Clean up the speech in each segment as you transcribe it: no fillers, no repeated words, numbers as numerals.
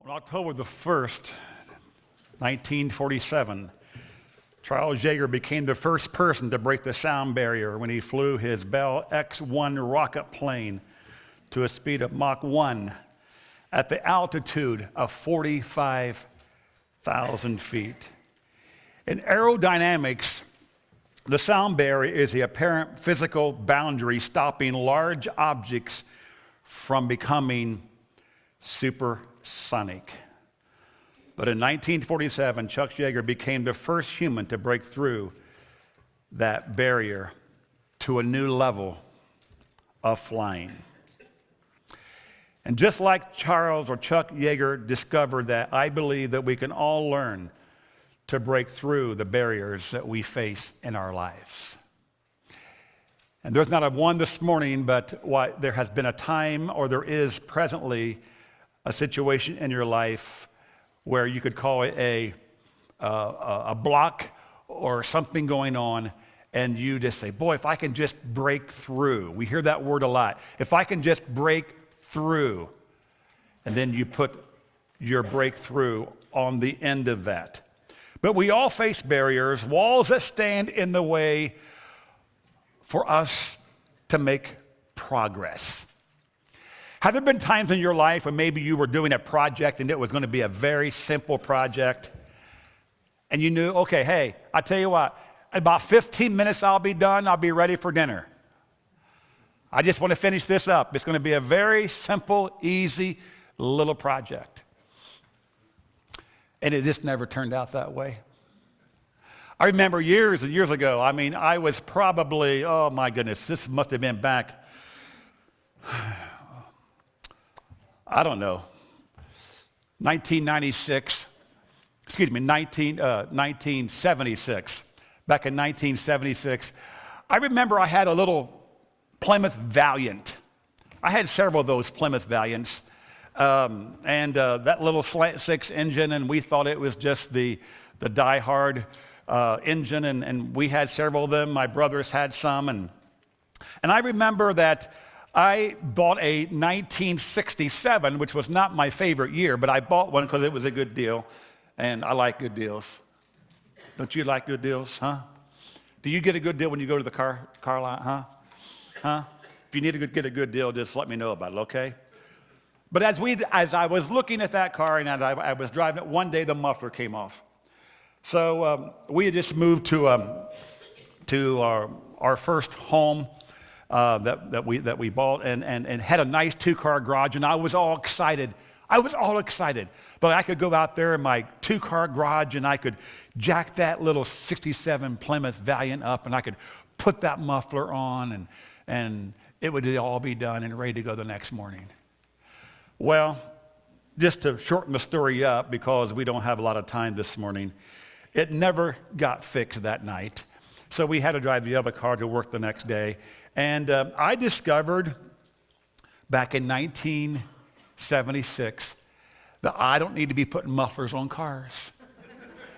On October the 1st, 1947, Charles Yeager became the first person to break the sound barrier when he flew his Bell X-1 rocket plane to a speed of Mach 1 at the altitude of 45,000 feet. In aerodynamics, the sound barrier is the apparent physical boundary stopping large objects from becoming supersonic. But in 1947, Chuck Yeager became the first human to break through that barrier to a new level of flying. And just like Charles or Chuck Yeager discovered that, I believe that we can all learn to break through the barriers that we face in our lives. And there's not a one this morning, but there has been a time, or there is presently a situation in your life where you could call it a block or something going on, and you just say, boy, if I can just break through. We hear that word a lot. If I can just break through. And then you put your breakthrough on the end of that. But we all face barriers, walls that stand in the way for us to make progress. Have there been times in your life when maybe you were doing a project and it was going to be a very simple project, and you knew, okay, hey, I tell you what, in about 15 minutes I'll be done, I'll be ready for dinner. I just want to finish this up. It's going to be a very simple, easy little project. And it just never turned out that way. I remember years and years ago, I was probably, oh my goodness, this must have been back, I don't know, 1976. Back in 1976, I remember I had a little Plymouth Valiant. I had several of those Plymouth Valiants, and that little slant six engine, and we thought it was just the die-hard engine, and we had several of them. My brothers had some, and I remember that I bought a 1967, which was not my favorite year, but I bought one because it was a good deal, and I like good deals. Don't you like good deals, huh? Do you get a good deal when you go to the car lot, huh? If you need to get a good deal, just let me know about it, okay? But as I was looking at that car and as I was driving it, one day the muffler came off. So we had just moved to our first home that we bought and had a nice two-car garage, and I was all excited. But I could go out there in my two-car garage and I could jack that little 67 Plymouth Valiant up and I could put that muffler on and it would all be done and ready to go the next morning. Well, just to shorten the story up, because we don't have a lot of time this morning, it never got fixed that night. So we had to drive the other car to work the next day. And I discovered back in 1976 that I don't need to be putting mufflers on cars.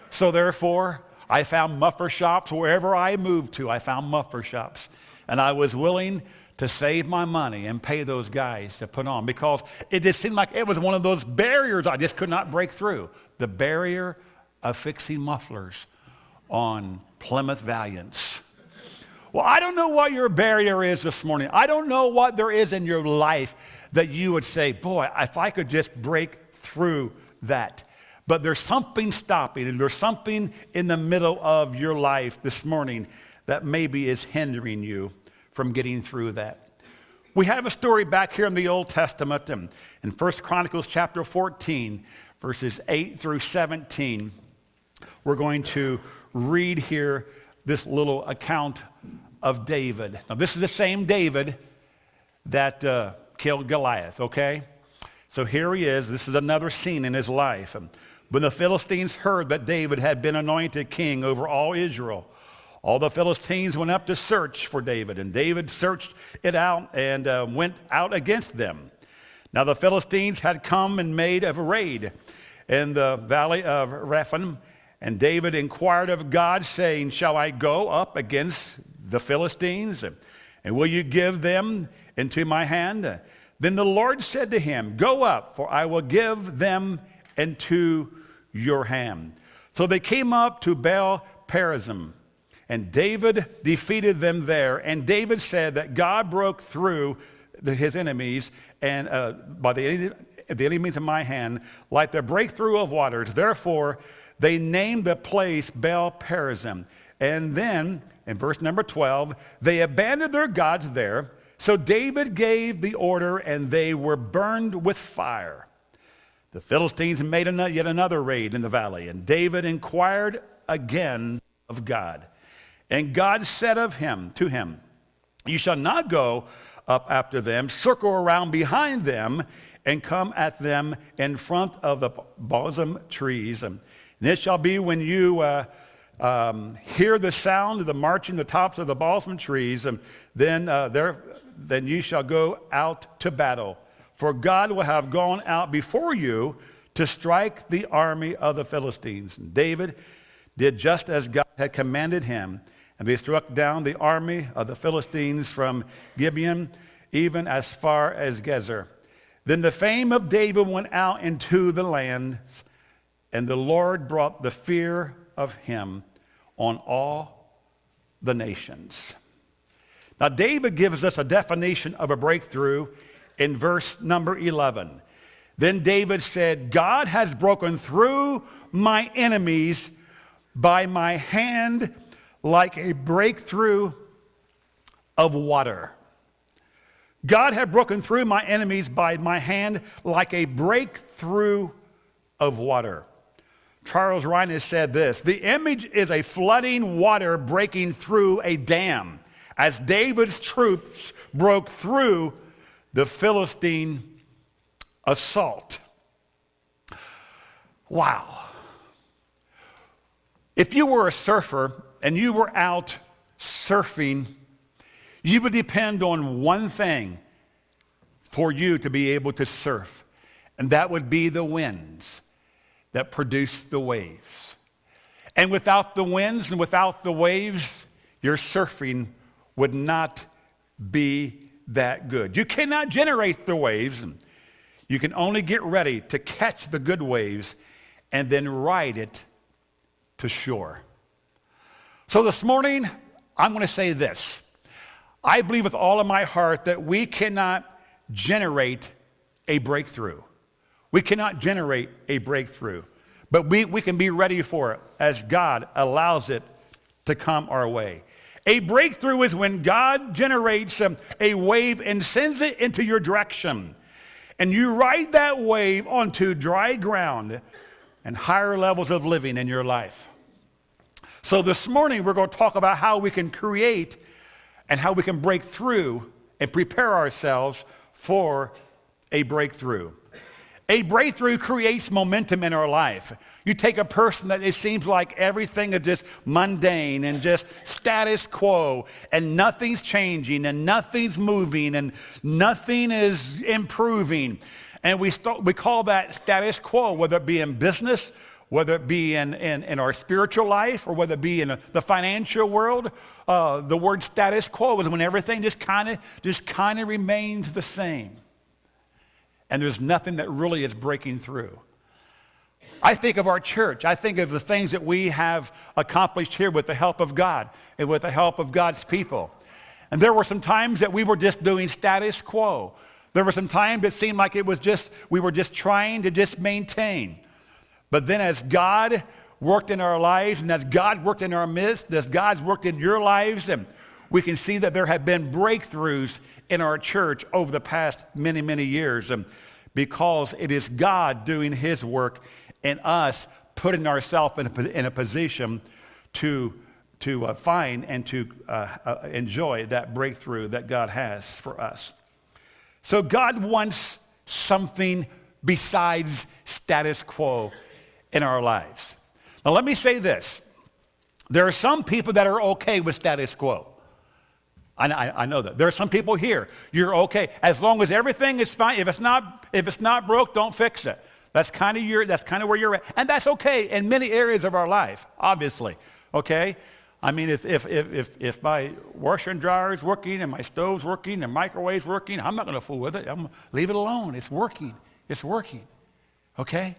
So therefore, I found muffler shops wherever I moved to. I found muffler shops. And I was willing to save my money and pay those guys to put on, because it just seemed like it was one of those barriers I just could not break through. The barrier of fixing mufflers on Plymouth Valiants. Well, I don't know what your barrier is this morning. I don't know what there is in your life that you would say, boy, if I could just break through that. But there's something stopping, and there's something in the middle of your life this morning that maybe is hindering you from getting through that. We have a story back here in the Old Testament in 1 Chronicles chapter 14, verses 8 through 17. We're going to read here this little account of David. Now, this is the same David that killed Goliath, okay? So here he is. This is another scene in his life. When the Philistines heard that David had been anointed king over all Israel, all the Philistines went up to search for David, and David searched it out and went out against them. Now the Philistines had come and made a raid in the valley of Rephaim, and David inquired of God, saying, shall I go up against the Philistines, and will you give them into my hand? Then the Lord said to him, go up, for I will give them into your hand. So they came up to Baal Perazim, and David defeated them there. And David said that God broke through his enemies and by the enemies in my hand, like the breakthrough of waters. Therefore, they named the place Baal Perazim. And then, in verse number 12, they abandoned their gods there. So David gave the order, and they were burned with fire. The Philistines made yet another raid in the valley, and David inquired again of God. And God said to him, you shall not go up after them, circle around behind them, and come at them in front of the balsam trees. And it shall be when you hear the sound of the marching the tops of the balsam trees, and then you shall go out to battle. For God will have gone out before you to strike the army of the Philistines. And David did just as God had commanded him, and they struck down the army of the Philistines from Gibeon, even as far as Gezer. Then the fame of David went out into the lands, and the Lord brought the fear of him on all the nations. Now, David gives us a definition of a breakthrough in verse number 11. Then David said, God has broken through my enemies by my hand like a breakthrough of water. God had broken through my enemies by my hand like a breakthrough of water. Charles Rhines said this, the image is a flooding water breaking through a dam as David's troops broke through the Philistine assault. Wow. If you were a surfer and you were out surfing, you would depend on one thing for you to be able to surf, and that would be the winds that produce the waves. And without the winds and without the waves, your surfing would not be that good. You cannot generate the waves. You can only get ready to catch the good waves and then ride it to shore. So this morning, I'm going to say this. I believe with all of my heart that we cannot generate a breakthrough. We cannot generate a breakthrough, but we can be ready for it as God allows it to come our way. A breakthrough is when God generates a wave and sends it into your direction, and you ride that wave onto dry ground and higher levels of living in your life. So this morning, we're going to talk about how we can create and how we can break through and prepare ourselves for a breakthrough. A breakthrough creates momentum in our life. You take a person that it seems like everything is just mundane and just status quo, and nothing's changing and nothing's moving and nothing is improving. And we call that status quo, whether it be in business, whether it be in our spiritual life, or whether it be in the financial world. The word status quo is when everything just kind of remains the same. And there's nothing that really is breaking through. I think of our church. I think of the things that we have accomplished here with the help of God and with the help of God's people. And there were some times that we were just doing status quo. There were some times it seemed like we were just trying to just maintain. But then as God worked in our lives, and as God worked in our midst, as God's worked in your lives, and we can see that there have been breakthroughs in our church over the past many, many years, because it is God doing his work and us putting ourselves in a position to find and to enjoy that breakthrough that God has for us. So God wants something besides status quo in our lives. Now let me say this. There are some people that are okay with status quo. I know that. There are some people here. You're okay. As long as everything is fine. If it's not broke, don't fix it. That's kind of where you're at. And that's okay in many areas of our life, obviously. Okay? I mean, if my washer and dryer is working and my stove's working and microwave's working, I'm not going to fool with it. I'm going to leave it alone. It's working. It's working. Okay?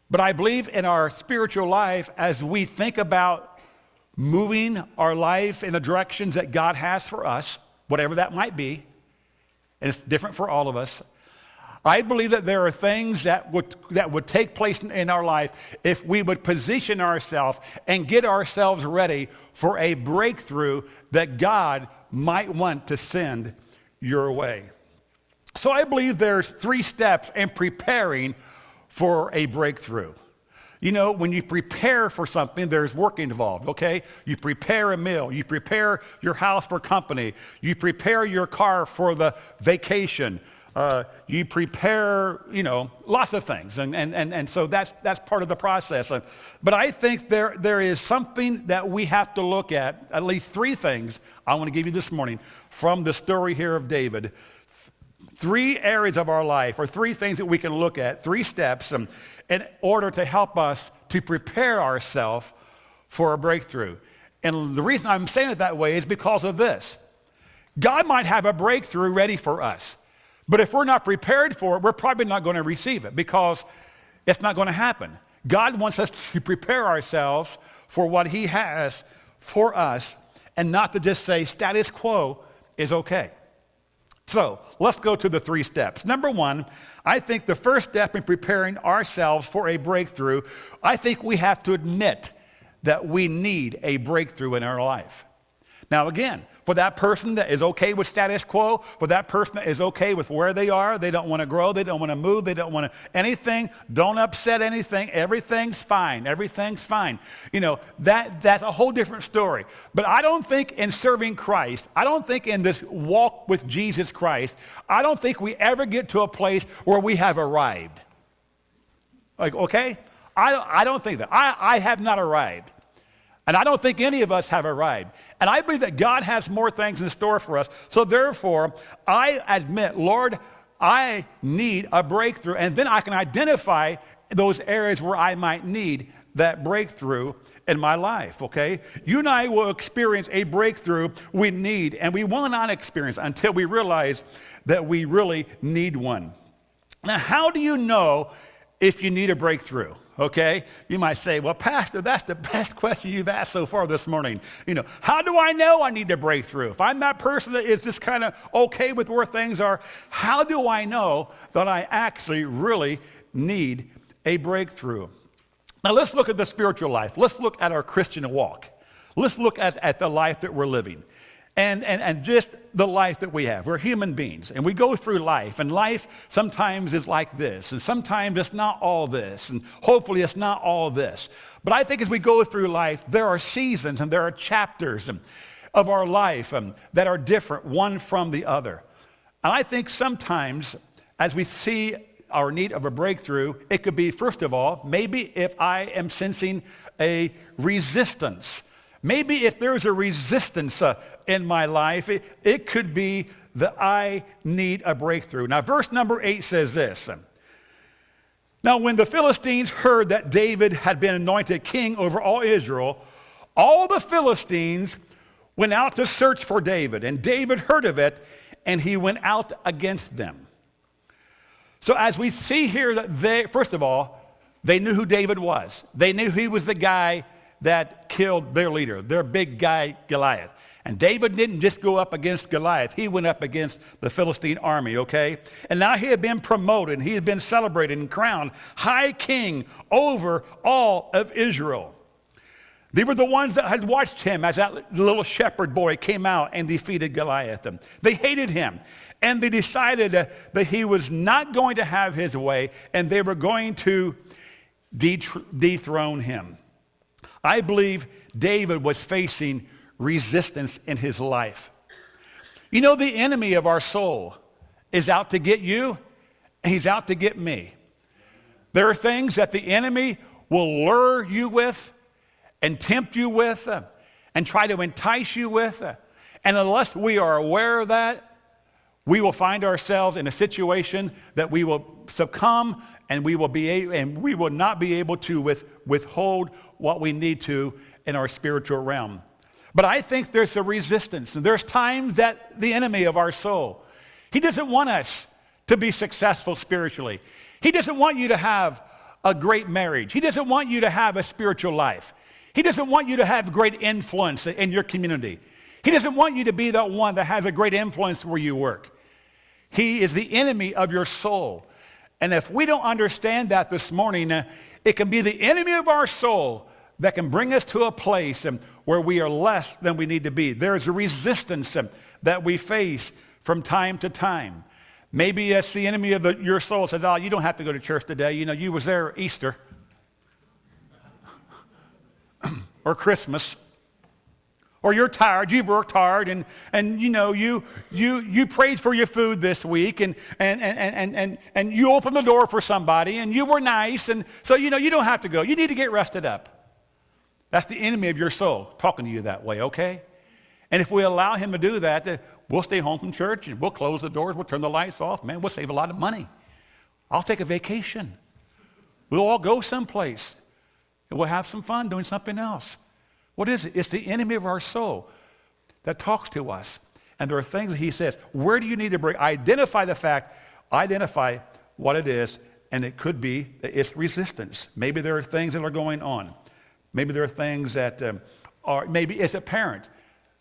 But I believe in our spiritual life, as we think about moving our life in the directions that God has for us, whatever that might be, and it's different for all of us, I believe that there are things that would take place in our life if we would position ourselves and get ourselves ready for a breakthrough that God might want to send your way. So I believe there's 3 steps in preparing for a breakthrough. You know, when you prepare for something, there's work involved, okay? You prepare a meal. You prepare your house for company. You prepare your car for the vacation. You prepare, lots of things. And so that's part of the process. But I think there is something that we have to look at least 3 things I want to give you this morning from the story here of David. 3 areas of our life, or 3 things that we can look at, 3 steps in order to help us to prepare ourselves for a breakthrough. And the reason I'm saying it that way is because of this. God might have a breakthrough ready for us, but if we're not prepared for it, we're probably not going to receive it because it's not going to happen. God wants us to prepare ourselves for what He has for us and not to just say status quo is okay. So let's go to the 3 steps. Number 1, I think the first step in preparing ourselves for a breakthrough, I think we have to admit that we need a breakthrough in our life. Now again, for that person that is okay with status quo, for that person that is okay with where they are, they don't want to grow, they don't want to move, they don't want to anything, don't upset anything, everything's fine, everything's fine. That's a whole different story. But I don't think in serving Christ, I don't think in this walk with Jesus Christ, I don't think we ever get to a place where we have arrived. Like, okay? I don't think that. I have not arrived. And I don't think any of us have arrived. And I believe that God has more things in store for us. So therefore, I admit, Lord, I need a breakthrough. And then I can identify those areas where I might need that breakthrough in my life, okay? You and I will experience a breakthrough we need, and we will not experience until we realize that we really need one. Now, how do you know if you need a breakthrough? Okay, you might say, well, Pastor, that's the best question you've asked so far this morning. How do I know I need a breakthrough? If I'm that person that is just kind of okay with where things are, how do I know that I actually really need a breakthrough? Now, let's look at the spiritual life. Let's look at our Christian walk. Let's look at the life that we're living. And just the life that we have. We're human beings, and we go through life, and life sometimes is like this, and sometimes it's not all this, and hopefully it's not all this. But I think as we go through life, there are seasons and there are chapters of our life that are different one from the other. And I think sometimes as we see our need of a breakthrough, it could be, first of all, maybe if I am sensing a resistance. Maybe if there's a resistance in my life, it could be that I need a breakthrough. Now, verse number 8 says this. Now, when the Philistines heard that David had been anointed king over all Israel, all the Philistines went out to search for David. And David heard of it, and he went out against them. So as we see here that first of all, they knew who David was. They knew he was the guy that killed their leader, their big guy, Goliath. And David didn't just go up against Goliath. He went up against the Philistine army, okay? And now he had been promoted. He had been celebrated and crowned high king over all of Israel. They were the ones that had watched him as that little shepherd boy came out and defeated Goliath. They hated him. And they decided that he was not going to have his way, and they were going to dethrone him. I believe David was facing resistance in his life. The enemy of our soul is out to get you, and he's out to get me. There are things that the enemy will lure you with and tempt you with and try to entice you with. And unless we are aware of that, we will find ourselves in a situation that we will succumb, and we will not be able to withhold what we need to in our spiritual realm. But I think there's a resistance, and there's times that the enemy of our soul, he doesn't want us to be successful spiritually. He doesn't want you to have a great marriage. He doesn't want you to have a spiritual life. He doesn't want you to have great influence in your community. He doesn't want you to be the one that has a great influence where you work. He is the enemy of your soul. And if we don't understand that this morning, it can be the enemy of our soul that can bring us to a place where we are less than we need to be. There is a resistance that we face from time to time. Maybe it's the enemy of your soul says, oh, you don't have to go to church today. You know, you was there Easter or Christmas. Or you're tired, you've worked hard, and you know, you prayed for your food this week, and you opened the door for somebody, and you were nice, and so, you know, you don't have to go. You need to get rested up. That's the enemy of your soul talking to you that way, okay? And if we allow him to do that, we'll stay home from church, and we'll close the doors, we'll turn the lights off. Man, we'll save a lot of money. I'll take a vacation. We'll all go someplace, and we'll have some fun doing something else. What is it? It's the enemy of our soul that talks to us. And there are things that he says, where do you need to break? Identify the fact, identify what it is, and it could be it's resistance. Maybe there are things that are going on. Maybe there are things that are, maybe as a parent,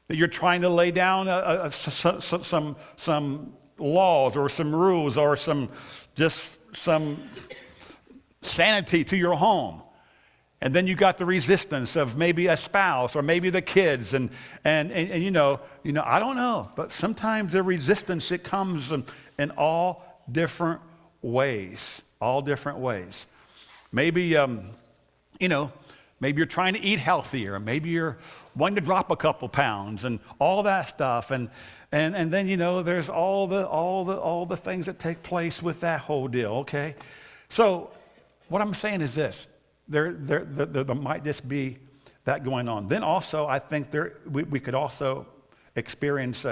that you're trying to lay down some laws or some rules or some sanity to your home. And then you got the resistance of maybe a spouse or maybe the kids, and you know, I don't know, but sometimes the resistance, it comes in all different ways, Maybe, you know, maybe you're trying to eat healthier, maybe you're wanting to drop a couple pounds and all that stuff, and then, you know, there's all the things that take place with that whole deal, okay? So what I'm saying is this. There might just be that going on. Then also, I think we could also experience,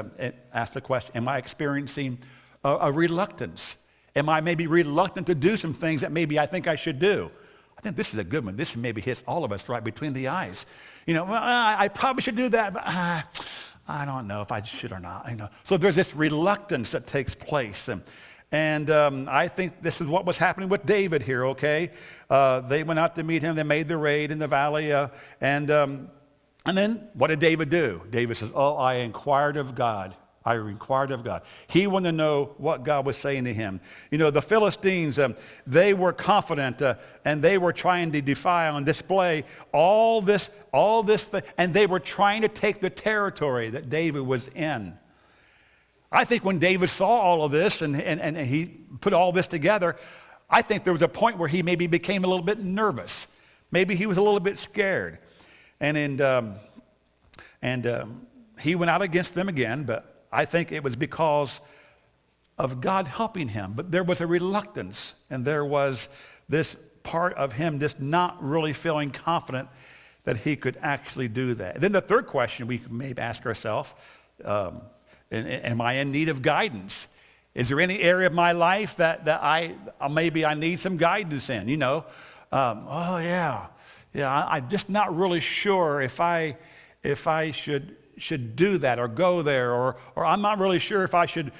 ask the question, am I experiencing a reluctance? Am I maybe reluctant to do some things that maybe I think I should do? I think this is a good one. This maybe hits all of us right between the eyes. You know, well, I probably should do that, but I don't know if I should or not. You know, so there's this reluctance that takes place. And I think this is what was happening with David here, okay? They went out to meet him. They made the raid in the valley. And then what did David do? David says, oh, I inquired of God. He wanted to know what God was saying to him. You know, the Philistines, they were confident, and they were trying to defile and display all this thing, and they were trying to take the territory that David was in. I think when David saw all of this and he put all this together, I think there was a point where he maybe became a little bit nervous. Maybe he was a little bit scared. And he went out against them again, but I think it was because of God helping him. But there was a reluctance, and there was this part of him just not really feeling confident that he could actually do that. And then the third question we may ask ourselves, am I in need of guidance? Is there any area of my life that I need some guidance in? You know, I'm just not really sure if I should do that or go there, or I'm not really sure if I should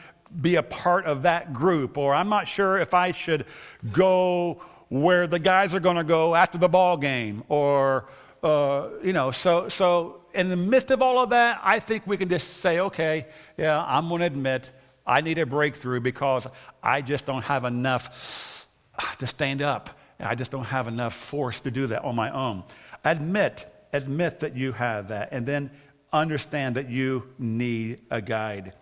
be a part of that group, or I'm not sure if I should go where the guys are going to go after the ball game, or you know, so in the midst of all of that, I think we can just say, okay, yeah, I'm going to admit I need a breakthrough because I just don't have enough to stand up. I just don't have enough force to do that on my own. Admit that you have that, and then understand that you need a guide.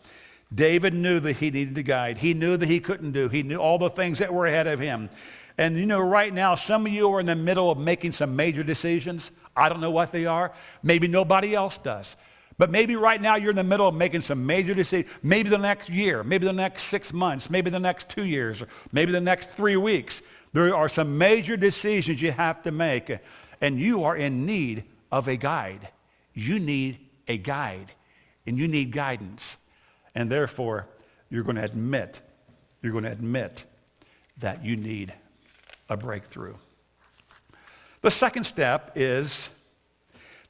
David knew that he needed a guide. He knew that he couldn't do. He knew all the things that were ahead of him. And you know, right now, some of you are in the middle of making some major decisions. I don't know what they are. Maybe nobody else does. But maybe right now you're in the middle of making some major decisions. Maybe the next year, maybe the next 6 months, maybe the next 2 years, or maybe the next 3 weeks. There are some major decisions you have to make, and you are in need of a guide. You need a guide, and you need guidance. And therefore, you're going to admit that you need a breakthrough. The second step is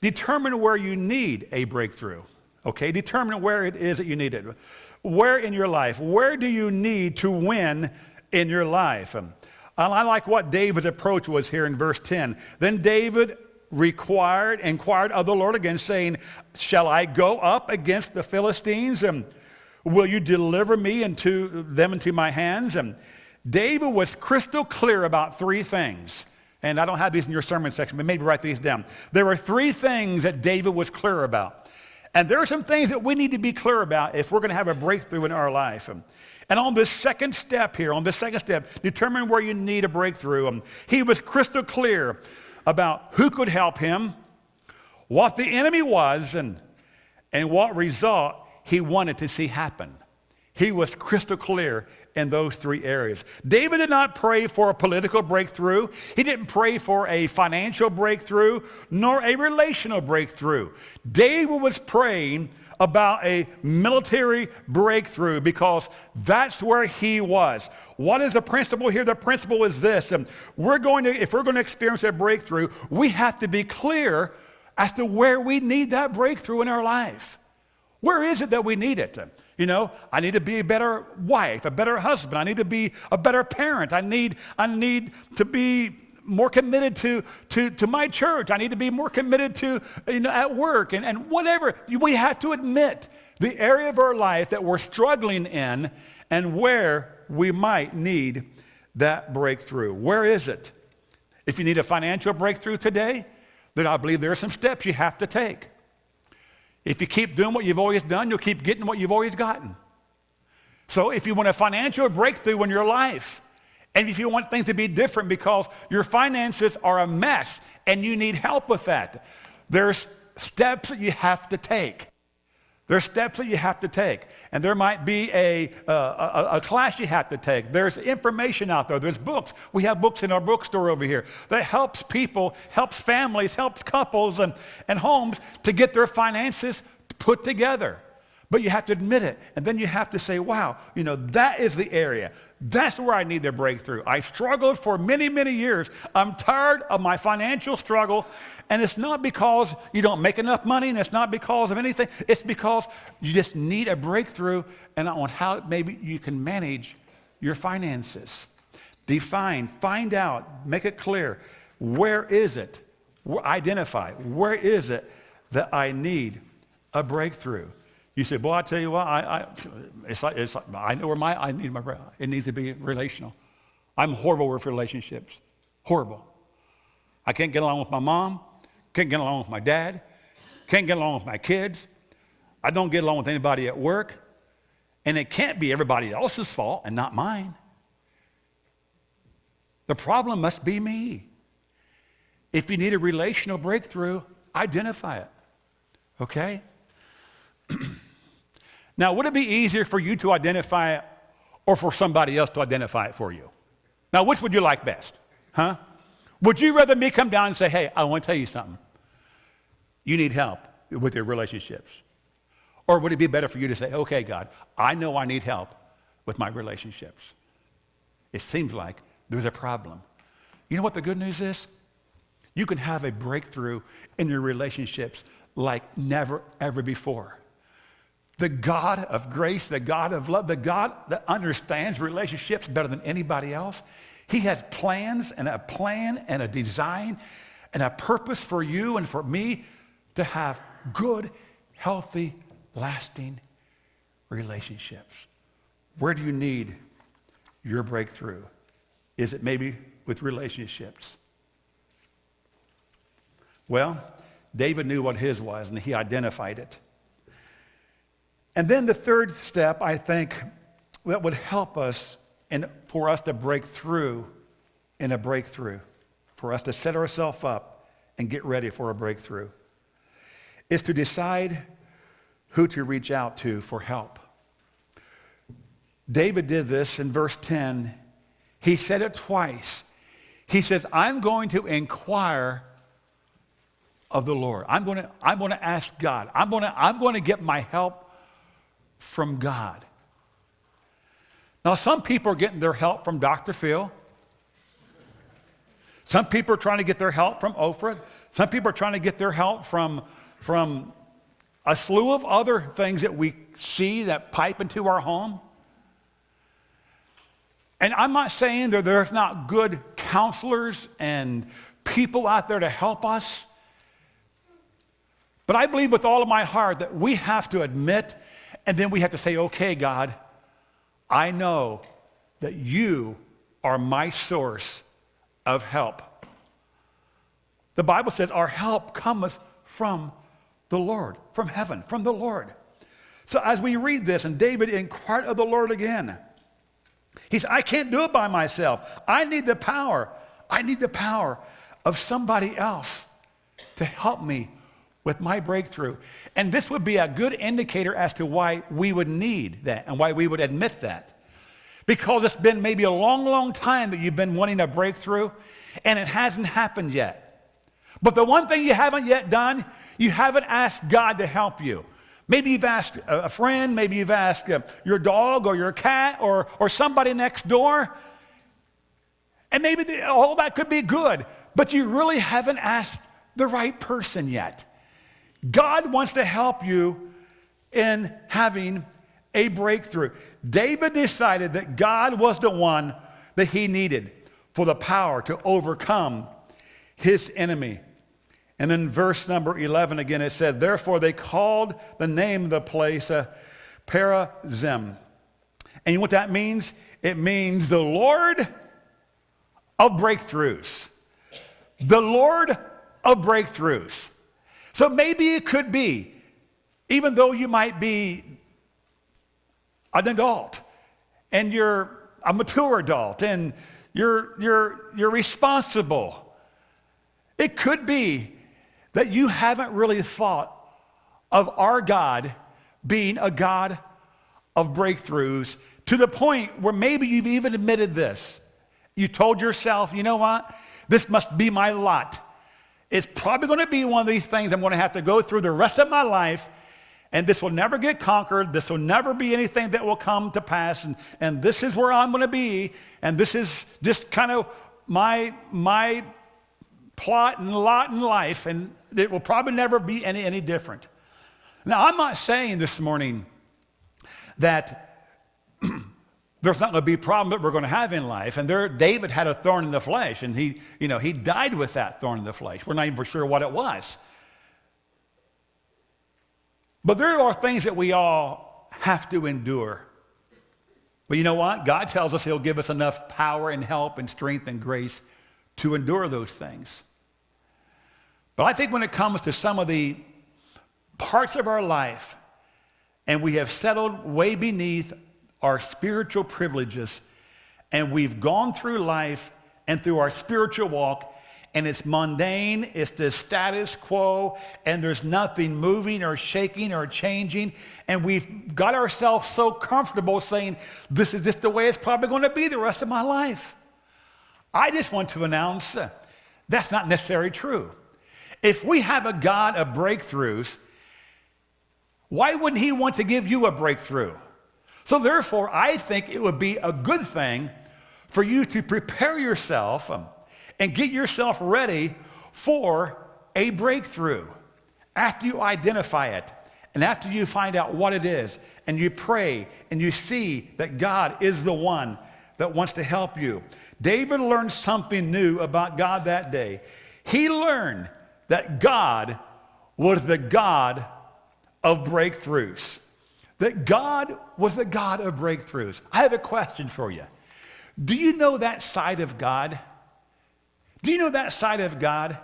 determine where you need a breakthrough. Okay, determine where it is that you need it. Where in your life? Where do you need to win in your life? And I like what David's approach was here in verse 10. Then David inquired of the Lord again, saying, shall I go up against the Philistines? And will you deliver me into my hands? And David was crystal clear about three things. And I don't have these in your sermon section, but maybe write these down. There were three things that David was clear about. And there are some things that we need to be clear about if we're going to have a breakthrough in our life. And on this second step, determine where you need a breakthrough. He was crystal clear about who could help him, what the enemy was, and what result he wanted to see happen. He was crystal clear in those three areas. David did not pray for a political breakthrough. He didn't pray for a financial breakthrough, nor a relational breakthrough. David was praying about a military breakthrough because that's where he was. What is the principle here? The principle is this. If we're going to experience a breakthrough, we have to be clear as to where we need that breakthrough in our life. Where is it that we need it? I need to be a better wife, a better husband. I need to be a better parent. I need to be more committed to my church. I need to be more committed to, at work and whatever. We have to admit the area of our life that we're struggling in and where we might need that breakthrough. Where is it? If you need a financial breakthrough today, then I believe there are some steps you have to take. If you keep doing what you've always done, you'll keep getting what you've always gotten. So if you want a financial breakthrough in your life, and if you want things to be different because your finances are a mess and you need help with that, there's steps that you have to take. There's steps that you have to take. And there might be a class you have to take. There's information out there. There's books. We have books in our bookstore over here that helps people, helps families, helps couples and homes to get their finances put together. But you have to admit it. And then you have to say, wow, that is the area. That's where I need the breakthrough. I struggled for many, many years. I'm tired of my financial struggle. And it's not because you don't make enough money, and it's not because of anything. It's because you just need a breakthrough and on how maybe you can manage your finances. Define, find out, make it clear. Where is it? Identify. Where is it that I need a breakthrough? You say, boy, I tell you what, I know where it needs to be relational. I'm horrible with relationships. Horrible. I can't get along with my mom, can't get along with my dad, can't get along with my kids. I don't get along with anybody at work. And it can't be everybody else's fault and not mine. The problem must be me. If you need a relational breakthrough, identify it. Okay? Now, would it be easier for you to identify it or for somebody else to identify it for you? Now, which would you like best? Huh? Would you rather me come down and say, hey, I want to tell you something. You need help with your relationships. Or would it be better for you to say, okay, God, I know I need help with my relationships. It seems like there's a problem. You know what the good news is? You can have a breakthrough in your relationships like never, ever before. The God of grace, the God of love, the God that understands relationships better than anybody else, he has plans and a design and a purpose for you and for me to have good, healthy, lasting relationships. Where do you need your breakthrough? Is it maybe with relationships? Well, David knew what his was, and he identified it. And then the third step, I think, that would help us and for us to break through in a breakthrough, for us to set ourselves up and get ready for a breakthrough, is to decide who to reach out to for help. David did this in verse 10. He said it twice. He says, I'm going to inquire of the Lord. I'm going to ask God. I'm going to get my help from God. Now, some people are getting their help from Dr. Phil. Some people are trying to get their help from Oprah. Some people are trying to get their help from a slew of other things that we see that pipe into our home. And I'm not saying that there's not good counselors and people out there to help us. But I believe with all of my heart that we have to admit, and then we have to say, okay, God, I know that you are my source of help. The Bible says our help cometh from the Lord, from heaven, from the Lord. So as we read this, and David inquired of the Lord again, he said, I can't do it by myself. I need the power. I need the power of somebody else to help me with my breakthrough. And this would be a good indicator as to why we would need that and why we would admit that. Because it's been maybe a long, long time that you've been wanting a breakthrough, and it hasn't happened yet. But the one thing you haven't yet done, you haven't asked God to help you. Maybe you've asked a friend, maybe you've asked your dog or your cat or somebody next door. And maybe all that could be good, but you really haven't asked the right person yet. God wants to help you in having a breakthrough. David decided that God was the one that he needed for the power to overcome his enemy. And then verse number 11 again, it said, therefore they called the name of the place Perazim. And you know what that means? It means the Lord of breakthroughs. The Lord of breakthroughs. So maybe it could be, even though you might be an adult and you're a mature adult and you're responsible, it could be that you haven't really thought of our God being a God of breakthroughs to the point where maybe you've even admitted this. You told yourself, you know what? This must be my lot. It's probably going to be one of these things I'm going to have to go through the rest of my life, and this will never get conquered. This will never be anything that will come to pass, and this is where I'm going to be, and this is just kind of my plot and lot in life, and it will probably never be any different. Now, I'm not saying this morning that there's not going to be a problem that we're going to have in life. And David had a thorn in the flesh, and he died with that thorn in the flesh. We're not even for sure what it was. But there are things that we all have to endure. But you know what? God tells us he'll give us enough power and help and strength and grace to endure those things. But I think when it comes to some of the parts of our life, and we have settled way beneath our spiritual privileges, and we've gone through life and through our spiritual walk, and it's mundane, it's the status quo, and there's nothing moving or shaking or changing, and we've got ourselves so comfortable saying, this is just the way it's probably going to be the rest of my life. I just want to announce that's not necessarily true. If we have a God of breakthroughs, why wouldn't he want to give you a breakthrough? So therefore, I think it would be a good thing for you to prepare yourself and get yourself ready for a breakthrough after you identify it and after you find out what it is and you pray and you see that God is the one that wants to help you. David learned something new about God that day. He learned that God was the God of breakthroughs. That God was the God of breakthroughs. I have a question for you. Do you know that side of God? Do you know that side of God?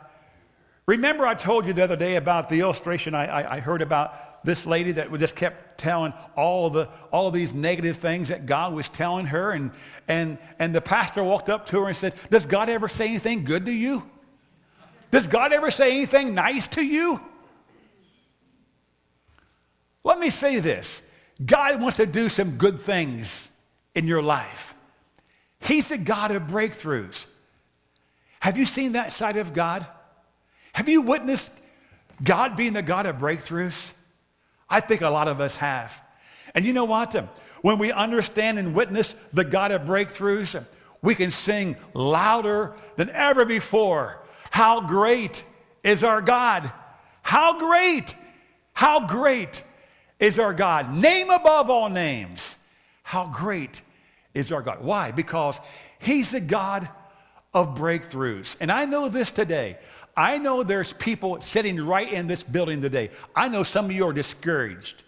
Remember I told you the other day about the illustration I heard about this lady that just kept telling all these negative things that God was telling her, and the pastor walked up to her and said, does God ever say anything good to you? Does God ever say anything nice to you? Let me say this. God wants to do some good things in your life. He's the God of breakthroughs. Have you seen that side of God? Have you witnessed God being the God of breakthroughs? I think a lot of us have. And you know what? When we understand and witness the God of breakthroughs, we can sing louder than ever before. How great is our God? How great is our God. Name above all names. How great is our God. Why? Because he's the God of breakthroughs. And I know this today. I know there's people sitting right in this building today. I know some of you are discouraged.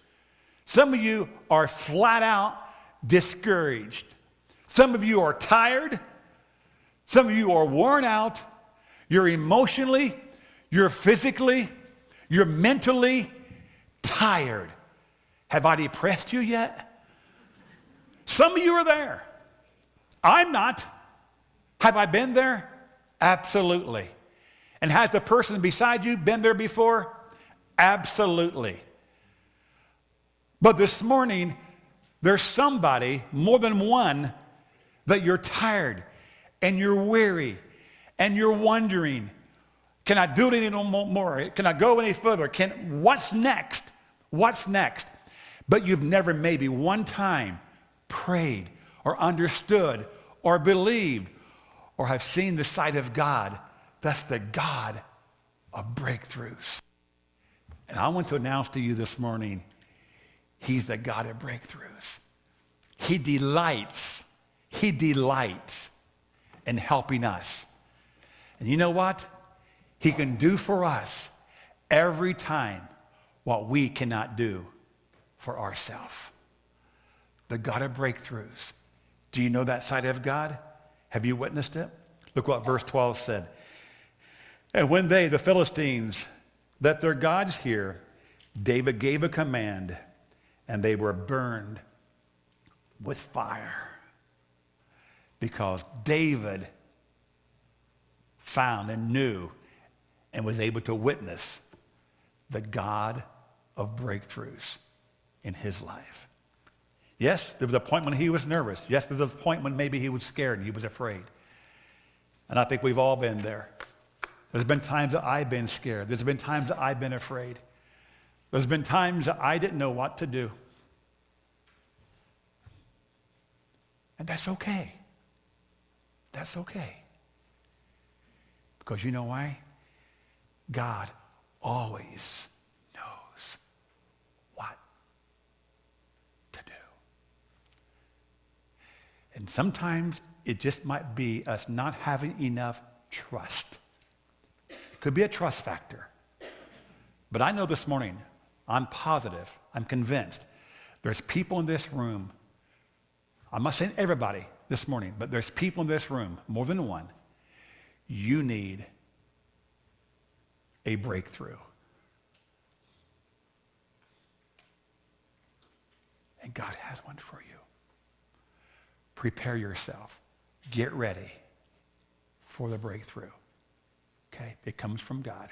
Some of you are flat out discouraged. Some of you are tired. Some of you are worn out. You're emotionally, you're physically, you're mentally tired. Have I depressed you yet? Some of you are there. I'm not. Have I been there? Absolutely. And has the person beside you been there before? Absolutely. But this morning, there's somebody, more than one, that you're tired and you're weary and you're wondering, can I do it any more? Can I go any further? What's next? What's next? But you've never maybe one time prayed or understood or believed or have seen the sight of God. That's the God of breakthroughs. And I want to announce to you this morning, he's the God of breakthroughs. He delights in helping us. And you know what? He can do for us every time what we cannot do for ourselves. The God of breakthroughs. Do you know that side of God? Have you witnessed it? Look what verse 12 said. And when they, the Philistines, let their gods hear, David gave a command, and they were burned with fire. Because David found and knew and was able to witness the God of breakthroughs in his life. Yes, there was a point when he was nervous. Yes, there was a point when maybe he was scared and he was afraid. And I think we've all been there. There's been times that I've been scared. There's been times that I've been afraid. There's been times that I didn't know what to do. And that's okay. That's okay. Because you know why? God always knows what to do. And sometimes it just might be us not having enough trust. It could be a trust factor. But I know this morning, I'm positive, I'm convinced, there's people in this room, I'm not saying everybody this morning, but there's people in this room, more than one, you need a breakthrough. And God has one for you. Prepare yourself. Get ready for the breakthrough. Okay? It comes from God.